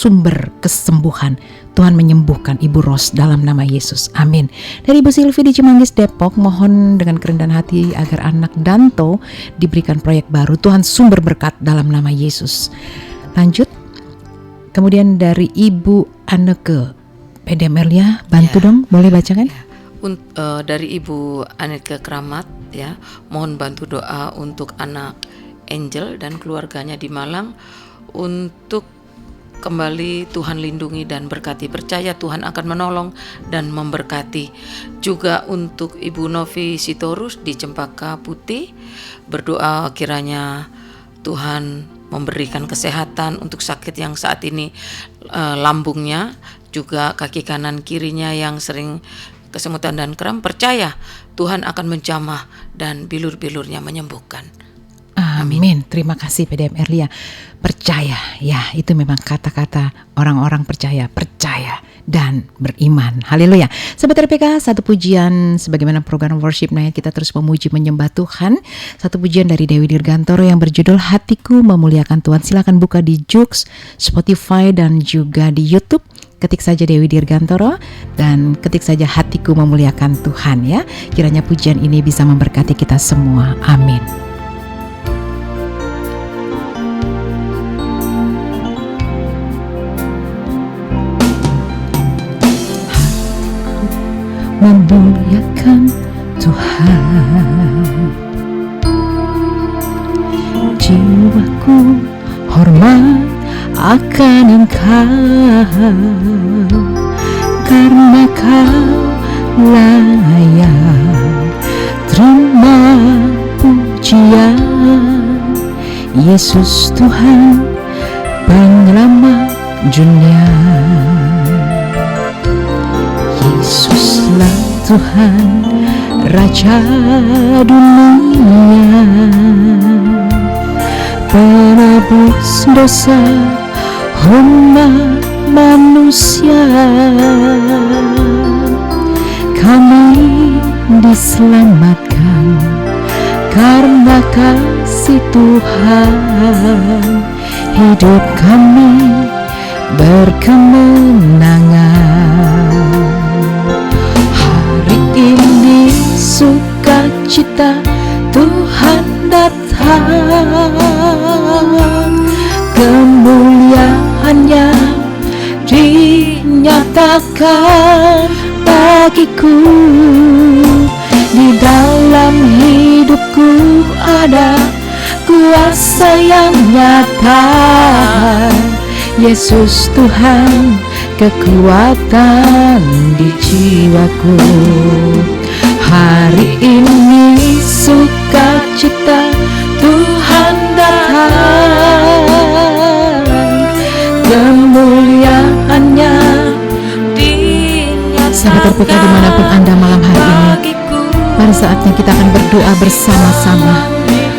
sumber kesembuhan. Tuhan menyembuhkan Ibu Ros dalam nama Yesus. Amin. Dari Ibu Silvi di Cimanggis Depok, mohon dengan kerendahan hati agar anak Danto diberikan proyek baru. Tuhan sumber berkat dalam nama Yesus. Lanjut. Kemudian dari Ibu Anneke PDM Erlia, bantu dong, boleh bacakan? Dari Ibu Anneke Kramat, ya, mohon bantu doa untuk anak Angel dan keluarganya di Malang untuk kembali Tuhan lindungi dan berkati. Percaya Tuhan akan menolong dan memberkati. Juga untuk Ibu Novi Sitorus di Cempaka Putih, berdoa kiranya Tuhan memberikan kesehatan untuk sakit yang saat ini lambungnya, juga kaki kanan kirinya yang sering kesemutan dan kram. Percaya Tuhan akan menjamah dan bilur-bilurnya menyembuhkan. Amin. Terima kasih PDM Erlia. Percaya, ya itu memang kata-kata orang-orang percaya dan beriman. Haleluya. Sahabat RPK, satu pujian sebagaimana program Worship Night kita terus memuji menyembah Tuhan. Satu pujian dari Dewi Dirgantoro yang berjudul Hatiku Memuliakan Tuhan. Silakan buka di Joox, Spotify dan juga di YouTube. Ketik saja Dewi Dirgantoro dan ketik saja Hatiku Memuliakan Tuhan, ya. Kiranya pujian ini bisa memberkati kita semua. Amin. Memuliakan Tuhan, jiwaku hormat akan Engkau, karena Kau layak terima pujian. Yesus Tuhan penyelamat dunia, Yesuslah Tuhan Raja dunia, penebus dosa umat manusia. Kami diselamatkan karena kasih Tuhan, hidup kami berkemenangan. Hari ini sukacita Tuhan datang, kemuliaan-Nya dinyatakan bagiku. Di dalam hidupku ada kuasa yang nyata, Yesus Tuhan kekuatan di jiwaku. Hari ini sukacita Tuhan datang, kemuliaan-Nya dinyatakan. Sahabat RPK dimanapun Anda malam hari ini, pada saatnya kita akan berdoa bersama-sama.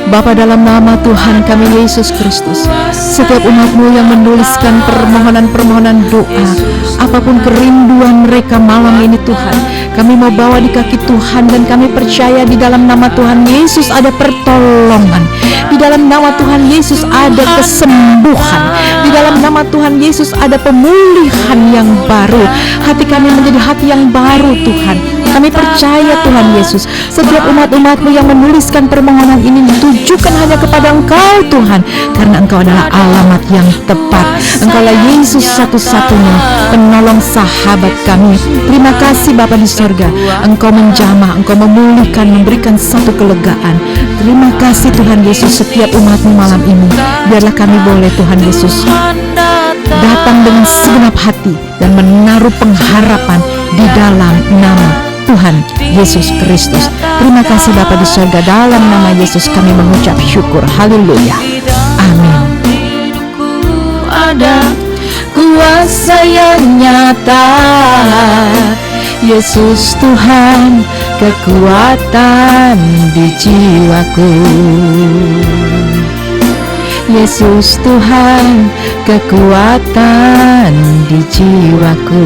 Bapa, dalam nama Tuhan kami Yesus Kristus, setiap umat-Mu yang menuliskan permohonan-permohonan doa, apapun kerinduan mereka malam ini Tuhan, kami mau bawa di kaki Tuhan, dan kami percaya di dalam nama Tuhan Yesus ada pertolongan, di dalam nama Tuhan Yesus ada kesembuhan, di dalam nama Tuhan Yesus ada pemulihan yang baru. Hati kami menjadi hati yang baru Tuhan. Kami percaya Tuhan Yesus, setiap umat-umat-Mu yang menuliskan permohonan ini ditujukan hanya kepada Engkau Tuhan, karena Engkau adalah alamat yang tepat. Engkaulah Yesus satu-satunya penolong sahabat kami. Terima kasih Bapa di sorga, Engkau menjamah, Engkau memulihkan, memberikan satu kelegaan. Terima kasih Tuhan Yesus, setiap umat-Mu malam ini, biarlah kami boleh Tuhan Yesus datang dengan segenap hati dan menaruh pengharapan di dalam nama Tuhan Yesus Kristus. Terima kasih Bapa di surga, dalam nama Yesus kami mengucap syukur. Haleluya. Amin. Ada kuasa yang nyata, Yesus Tuhan kekuatan di jiwaku. Yesus Tuhan kekuatan di jiwaku.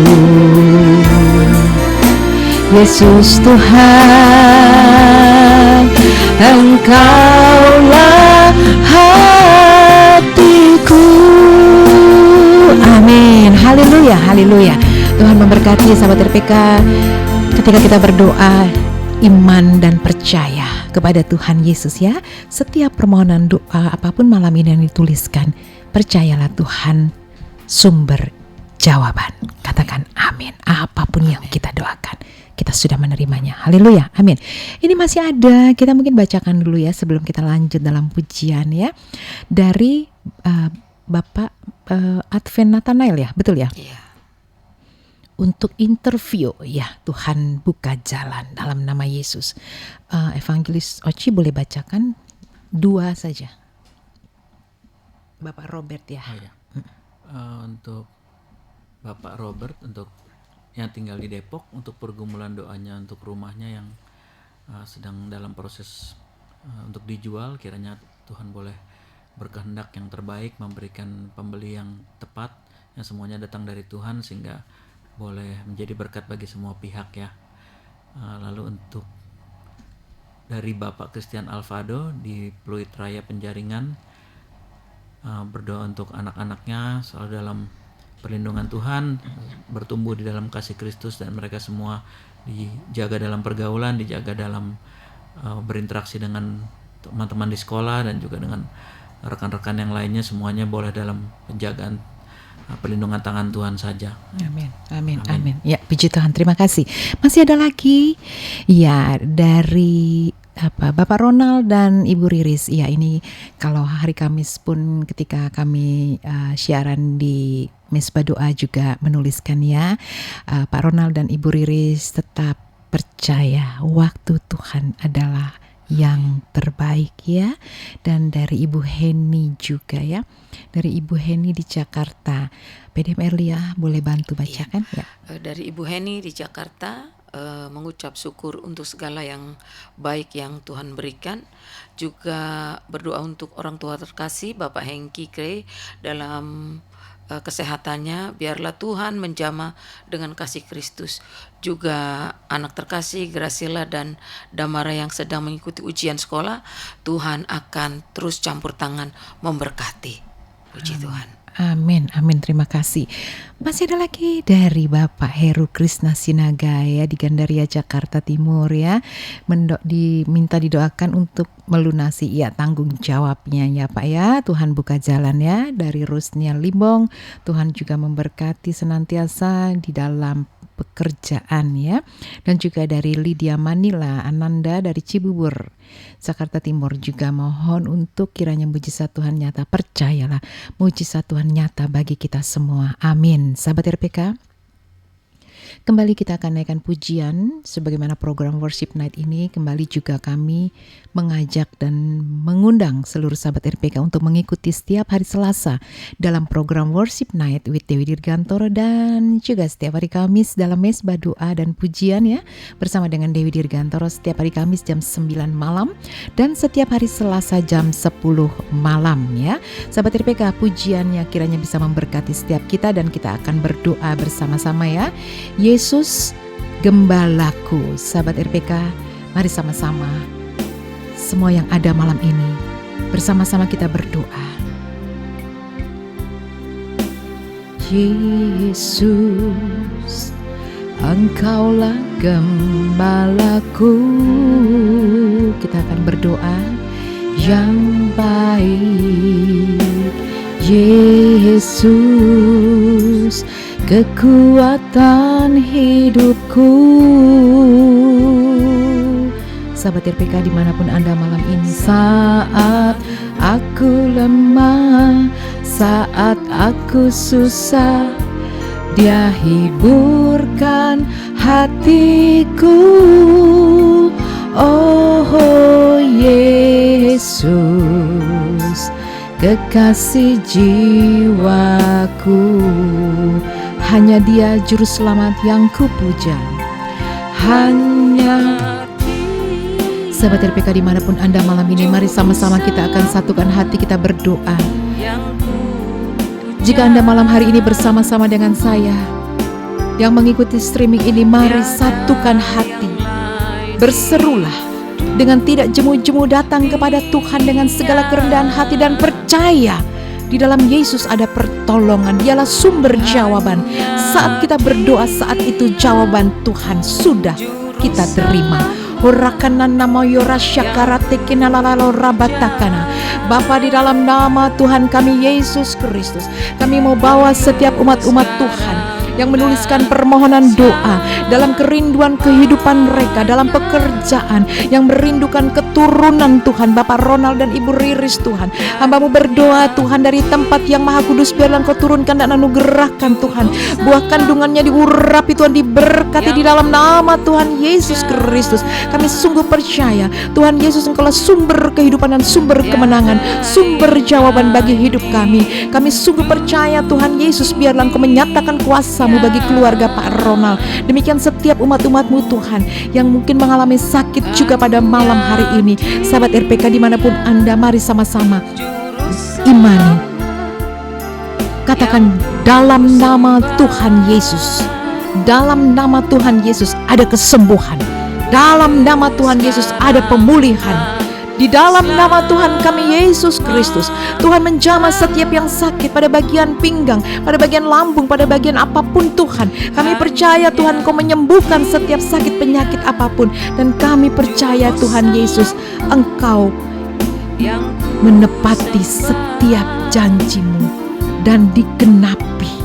Yesus Tuhan, Engkaulah gembalaku. Amin. Haleluya, haleluya. Tuhan memberkati sahabat RPK ketika kita berdoa iman dan percaya kepada Tuhan Yesus ya. Setiap permohonan doa apapun malam ini yang dituliskan, percayalah Tuhan sumber jawaban. Katakan amin. Apapun yang kita doakan, kita sudah menerimanya. Haleluya, amin. Ini masih ada, kita mungkin bacakan dulu ya sebelum kita lanjut dalam pujian ya. Dari Bapak Advent Nathanael ya, betul ya? Iya. Untuk interview ya, Tuhan buka jalan dalam nama Yesus. Evangelis Oci boleh bacakan 2 saja. Bapak Robert ya. Oh, ya. Untuk Bapak Robert, untuk yang tinggal di Depok, untuk pergumulan doanya untuk rumahnya yang sedang dalam proses untuk dijual, kiranya Tuhan boleh berkehendak yang terbaik, memberikan pembeli yang tepat, yang semuanya datang dari Tuhan sehingga boleh menjadi berkat bagi semua pihak ya. Lalu untuk dari Bapak Christian Alvado di Pluit Raya Penjaringan, berdoa untuk anak-anaknya selalu dalam perlindungan Tuhan, bertumbuh di dalam kasih Kristus, dan mereka semua dijaga dalam pergaulan, dijaga dalam berinteraksi dengan teman-teman di sekolah dan juga dengan rekan-rekan yang lainnya, semuanya boleh dalam penjagaan perlindungan tangan Tuhan saja. Amin, amin, amin. Ya, puji Tuhan, terima kasih. Masih ada lagi ya dari Bapak Ronald dan Ibu Riris. Ya, ini kalau hari Kamis pun ketika kami siaran di Mesbah Doa juga menuliskan ya, Pak Ronald dan Ibu Riris tetap percaya waktu Tuhan adalah yang terbaik ya. Dan dari Ibu Heni juga ya, dari Ibu Heni di Jakarta. PDM Erlia boleh bantu bacakan ya. Dari Ibu Heni di Jakarta, mengucap syukur untuk segala yang baik yang Tuhan berikan. Juga berdoa untuk orang tua terkasih Bapak Hengki Kre dalam kesehatannya, biarlah Tuhan menjamah dengan kasih Kristus. Juga anak terkasih Gracila dan Damara yang sedang mengikuti ujian sekolah, Tuhan akan terus campur tangan memberkati. Puji Tuhan. Amin, amin, terima kasih. Masih ada lagi dari Bapak Heru Krisna Sinaga ya di Gandaria Jakarta Timur ya, diminta didoakan untuk melunasi ya tanggung jawabnya ya Pak ya. Tuhan buka jalan ya. Dari Rusnia Limbong, Tuhan juga memberkati senantiasa di dalam pekerjaan ya. Dan juga dari Lydia Manila Ananda dari Cibubur Jakarta Timur juga mohon untuk kiranya mujizat Tuhan nyata. Percayalah mujizat Tuhan nyata bagi kita semua. Amin. Sahabat RPK, kembali kita akan naikkan pujian sebagaimana program Worship Night ini. Kembali juga kami mengajak dan mengundang seluruh sahabat RPK untuk mengikuti setiap hari Selasa dalam program Worship Night with Dewi Dirgantoro, dan juga setiap hari Kamis dalam Mesbah Doa dan Pujian ya, bersama dengan Dewi Dirgantoro setiap hari Kamis jam 9 malam dan setiap hari Selasa jam 10 malam ya. Sahabat RPK, pujiannya kiranya bisa memberkati setiap kita dan kita akan berdoa bersama-sama ya. Yesus Gembalaku. Sahabat RPK, mari sama-sama semua yang ada malam ini bersama-sama kita berdoa. Yesus, Engkaulah gembalaku. Kita akan berdoa yang baik. Yesus, kekuatan hidupku. Sahabat RPK dimanapun Anda malam ini, saat aku lemah, saat aku susah, Dia hiburkan hatiku. Oh Yesus, kekasih jiwaku, hanya Dia juru selamat yang kupuja. Hanya sahabat RPK dimanapun Anda malam ini, mari sama-sama kita akan satukan hati kita berdoa. Jika Anda malam hari ini bersama-sama dengan saya yang mengikuti streaming ini, mari satukan hati, berserulah dengan tidak jemu-jemu datang kepada Tuhan dengan segala kerendahan hati dan percaya Di dalam Yesus ada pertolongan, dialah sumber jawaban. Saat kita berdoa, saat itu jawaban Tuhan sudah kita terima. Horakana nama yora syakarate kinalalalo rabatakana. Bapa, di dalam nama Tuhan kami Yesus Kristus, kami mau bawa setiap umat-umat Tuhan yang menuliskan permohonan doa dalam kerinduan kehidupan mereka, dalam pekerjaan, yang merindukan keturunan Tuhan. Bapak Ronald dan Ibu Riris Tuhan, hamba-Mu berdoa Tuhan, dari tempat yang Maha Kudus biarlah Engkau turunkan dan anugerahkan Tuhan, buah kandungannya diurapi Tuhan, diberkati di dalam nama Tuhan Yesus Kristus. Kami sungguh percaya Tuhan Yesus, Engkaulah sumber kehidupan dan sumber kemenangan, sumber jawaban bagi hidup kami. Kami sungguh percaya Tuhan Yesus, biarlah Engkau menyatakan kuasa-Mu bagi keluarga Pak Ronald. Demikian setiap umat-umat-Mu Tuhan yang mungkin mengalami sakit juga pada malam hari ini. Sahabat RPK dimanapun Anda, mari sama-sama imani, katakan, dalam nama Tuhan Yesus, dalam nama Tuhan Yesus ada kesembuhan, dalam nama Tuhan Yesus ada pemulihan. Di dalam nama Tuhan kami Yesus Kristus, Tuhan menjamah setiap yang sakit pada bagian pinggang, pada bagian lambung, pada bagian apapun Tuhan. Kami percaya Tuhan Engkau menyembuhkan setiap sakit penyakit apapun. Dan kami percaya Tuhan Yesus, Engkau menepati setiap janji-Mu dan digenapi.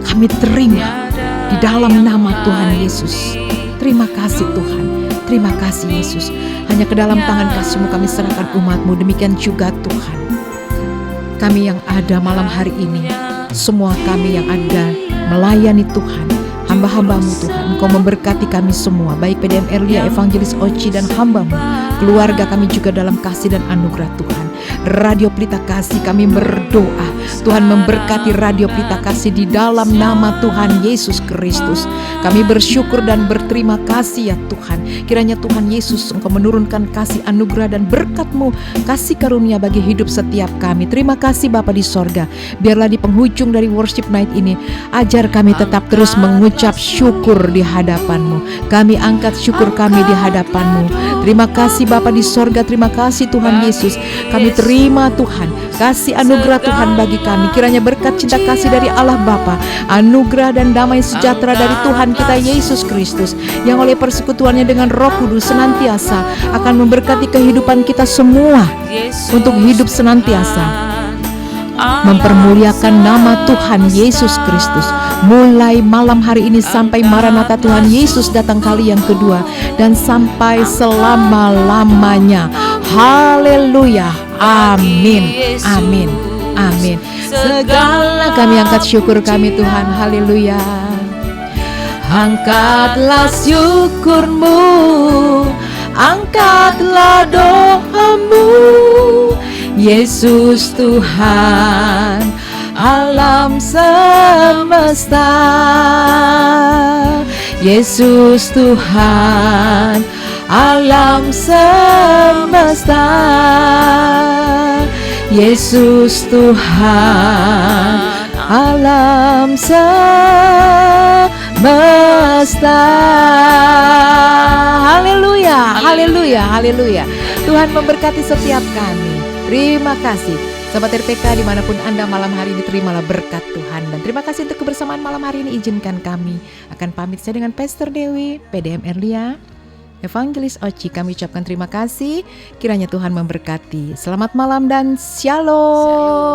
Kami terima di dalam nama Tuhan Yesus. Terima kasih Tuhan, terima kasih Yesus. Hanya ke dalam tangan kasih-Mu kami serahkan umat-Mu. Demikian juga Tuhan, kami yang ada malam hari ini, semua kami yang ada melayani Tuhan, hamba-hamba-Mu Tuhan, Engkau memberkati kami semua, baik PDM Erlia, Evangelis Oci dan hamba-Mu, keluarga kami juga dalam kasih dan anugerah Tuhan. Radio Pelita Kasih kami berdoa, Tuhan memberkati Radio Pelita Kasih di dalam nama Tuhan Yesus Kristus. Kami bersyukur dan berterima kasih ya Tuhan. Kiranya Tuhan Yesus Engkau menurunkan kasih anugerah dan berkat-Mu, kasih karunia bagi hidup setiap kami. Terima kasih Bapa di sorga. Biarlah di penghujung dari worship night ini, ajar kami tetap terus mengucap syukur di hadapan-Mu. Kami angkat syukur kami di hadapan-Mu. Terima kasih Bapa di sorga, terima kasih Tuhan Yesus. Kami terima Tuhan kasih anugerah Tuhan bagi kami. Kiranya berkat cinta kasih dari Allah Bapa, anugerah dan damai sejahtera dari Tuhan kita Yesus Kristus, yang oleh persekutuannya dengan Roh Kudus senantiasa akan memberkati kehidupan kita semua untuk hidup senantiasa mempermuliakan nama Tuhan Yesus Kristus, mulai malam hari ini sampai Maranatha Tuhan Yesus datang kali yang kedua, dan sampai selama-lamanya. Haleluya, amin, amin, amin. Segala kami angkat syukur kami Tuhan, haleluya. Angkatlah syukurmu, angkatlah doamu, Yesus Tuhan alam semesta. Yesus Tuhan alam semesta. Yesus Tuhan alam semesta. Haleluya, haleluya, haleluya. Tuhan memberkati setiap kami. Terima kasih sahabat RPK dimanapun Anda malam hari ini, terimalah berkat Tuhan. Dan terima kasih untuk kebersamaan malam hari ini. Izinkan kami akan pamit saya dengan Pastor Dewi, PDM Erlia, Evangelis Oci. Kami ucapkan terima kasih. Kiranya Tuhan memberkati. Selamat malam dan shalom.